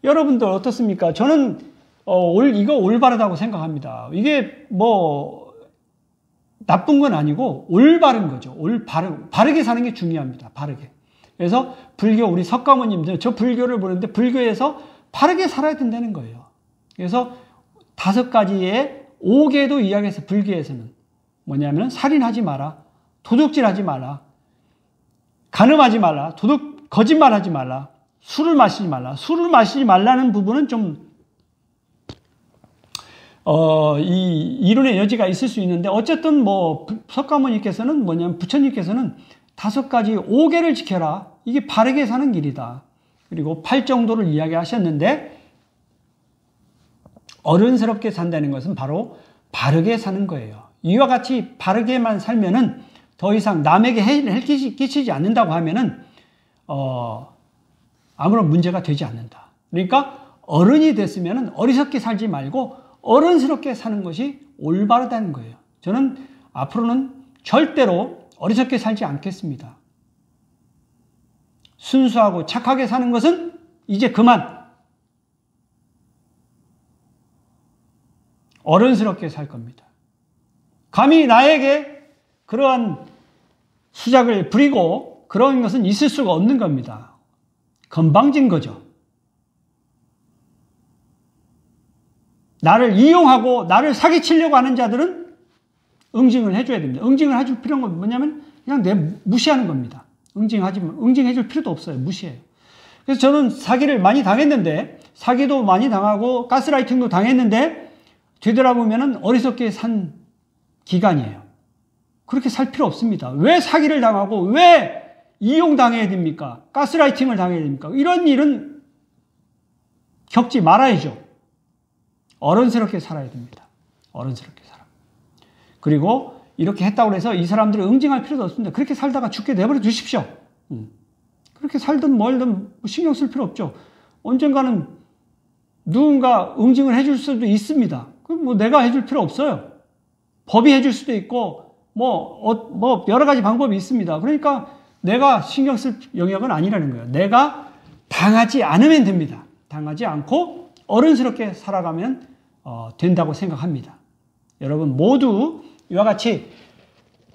여러분들 어떻습니까? 저는 이거 올바르다고 생각합니다. 이게 나쁜 건 아니고 올바른 거죠. 바르게 사는 게 중요합니다. 바르게. 그래서 우리 석가모님들, 저 불교를 보는데 불교에서 바르게 살아야 된다는 거예요. 그래서 5가지의 5개도 이야기해서 불교에서는 뭐냐면 살인하지 마라, 도둑질하지 마라, 간음하지 마라, 거짓말하지 마라, 술을 마시지 마라. 술을 마시지 말라는 부분은 좀 이 이론의 여지가 있을 수 있는데 어쨌든 석가모니께서는 부처님께서는 5가지 5개를 지켜라. 이게 바르게 사는 길이다. 그리고 8정도를 이야기하셨는데 어른스럽게 산다는 것은 바로 바르게 사는 거예요. 이와 같이 바르게만 살면은 더 이상 남에게 해를 끼치지 않는다고 하면은 아무런 문제가 되지 않는다. 그러니까 어른이 됐으면은 어리석게 살지 말고 어른스럽게 사는 것이 올바르다는 거예요. 저는 앞으로는 절대로 어리석게 살지 않겠습니다. 순수하고 착하게 사는 것은 이제 그만. 어른스럽게 살 겁니다. 감히 나에게 그러한 수작을 부리고 그런 것은 있을 수가 없는 겁니다. 건방진 거죠. 나를 이용하고 나를 사기치려고 하는 자들은 응징을 해줘야 됩니다. 응징을 해줄 필요가 뭐냐면 그냥 무시하는 겁니다. 응징해줄 필요도 없어요. 무시해요. 그래서 저는 사기를 많이 당했는데, 사기도 많이 당하고 가스라이팅도 당했는데 되돌아보면 어리석게 산 기간이에요. 그렇게 살 필요 없습니다. 왜 사기를 당하고 왜 이용당해야 됩니까? 가스라이팅을 당해야 됩니까? 이런 일은 겪지 말아야죠. 어른스럽게 살아야 됩니다. 어른스럽게 살아. 그리고 이렇게 했다고 해서 이 사람들을 응징할 필요도 없습니다. 그렇게 살다가 죽게 내버려 두십시오. 그렇게 살든 멀든 신경 쓸 필요 없죠. 언젠가는 누군가 응징을 해줄 수도 있습니다. 뭐 내가 해줄 필요 없어요. 법이 해줄 수도 있고 뭐 여러 가지 방법이 있습니다. 그러니까 내가 신경 쓸 영역은 아니라는 거예요. 내가 당하지 않으면 됩니다. 당하지 않고 어른스럽게 살아가면 된다고 생각합니다. 여러분 모두 이와 같이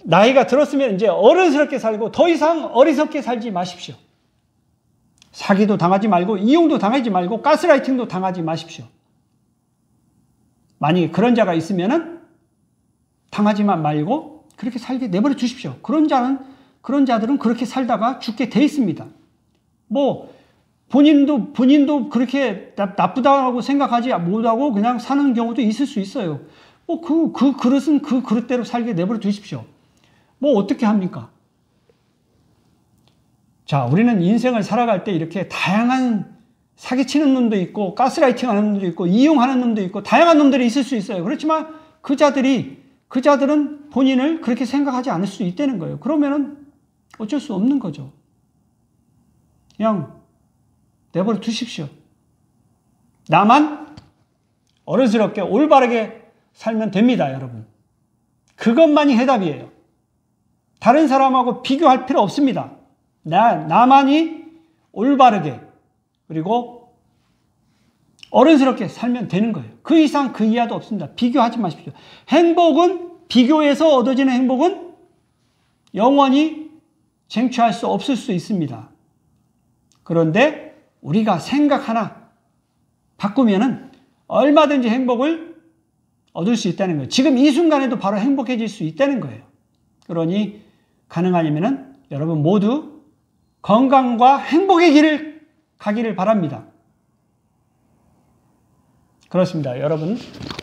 나이가 들었으면 이제 어른스럽게 살고 더 이상 어리석게 살지 마십시오. 사기도 당하지 말고 이용도 당하지 말고 가스라이팅도 당하지 마십시오. 만약에 그런 자가 있으면은 당하지만 말고 그렇게 살게 내버려 두십시오. 그런 자들은 그렇게 살다가 죽게 돼 있습니다. 뭐 본인도 그렇게 나쁘다고 생각하지 못하고 그냥 사는 경우도 있을 수 있어요. 뭐 그 그릇은 그 그릇대로 살게 내버려 두십시오. 뭐 어떻게 합니까? 자, 우리는 인생을 살아갈 때 이렇게 다양한 사기치는 놈도 있고 가스라이팅 하는 놈도 있고 이용하는 놈도 있고 다양한 놈들이 있을 수 있어요. 그렇지만 그 자들은 본인을 그렇게 생각하지 않을 수 있다는 거예요. 그러면은 어쩔 수 없는 거죠. 그냥 내버려 두십시오. 나만 어른스럽게 올바르게 살면 됩니다, 여러분. 그것만이 해답이에요. 다른 사람하고 비교할 필요 없습니다. 나만이 올바르게 그리고 어른스럽게 살면 되는 거예요. 그 이상 그 이하도 없습니다. 비교하지 마십시오. 비교에서 얻어지는 행복은 영원히 쟁취할 수 없을 수 있습니다. 그런데 우리가 생각 하나 바꾸면은 얼마든지 행복을 얻을 수 있다는 거예요. 지금 이 순간에도 바로 행복해질 수 있다는 거예요. 그러니 가능하면은 여러분 모두 건강과 행복의 길을 가기를 바랍니다. 그렇습니다. 여러분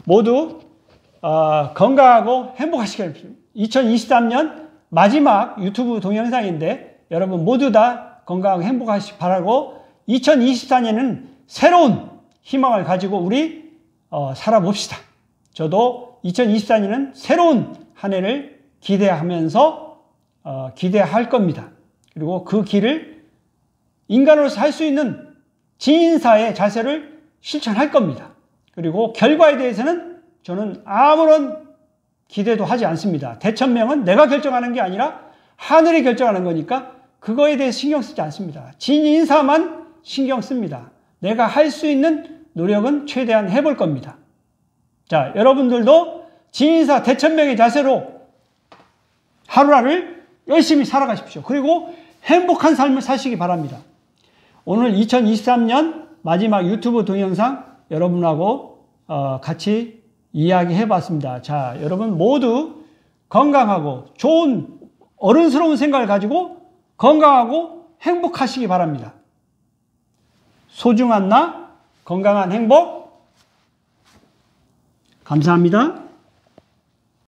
모두 건강하고 행복하시길 바랍니다. 2023년 마지막 유튜브 동영상인데 여러분 모두 다 건강하고 행복하시기 바라고 2024년에는 새로운 희망을 가지고 우리 살아봅시다. 저도 2024년은 새로운 한 해를 기대하면서 기대할 겁니다. 그리고 그 길을 인간으로서 할 수 있는 지인사의 자세를 실천할 겁니다. 그리고 결과에 대해서는 저는 아무런 기대도 하지 않습니다. 대천명은 내가 결정하는 게 아니라 하늘이 결정하는 거니까 그거에 대해 신경 쓰지 않습니다. 진인사만 신경 씁니다. 내가 할 수 있는 노력은 최대한 해볼 겁니다. 자, 여러분들도 진인사 대천명의 자세로 하루하루를 열심히 살아가십시오. 그리고 행복한 삶을 사시기 바랍니다. 오늘 2023년 마지막 유튜브 동영상 여러분하고 같이 이야기해 봤습니다. 자, 여러분 모두 건강하고 좋은 어른스러운 생각을 가지고 건강하고 행복하시기 바랍니다. 소중한 나, 건강한 행복. 감사합니다.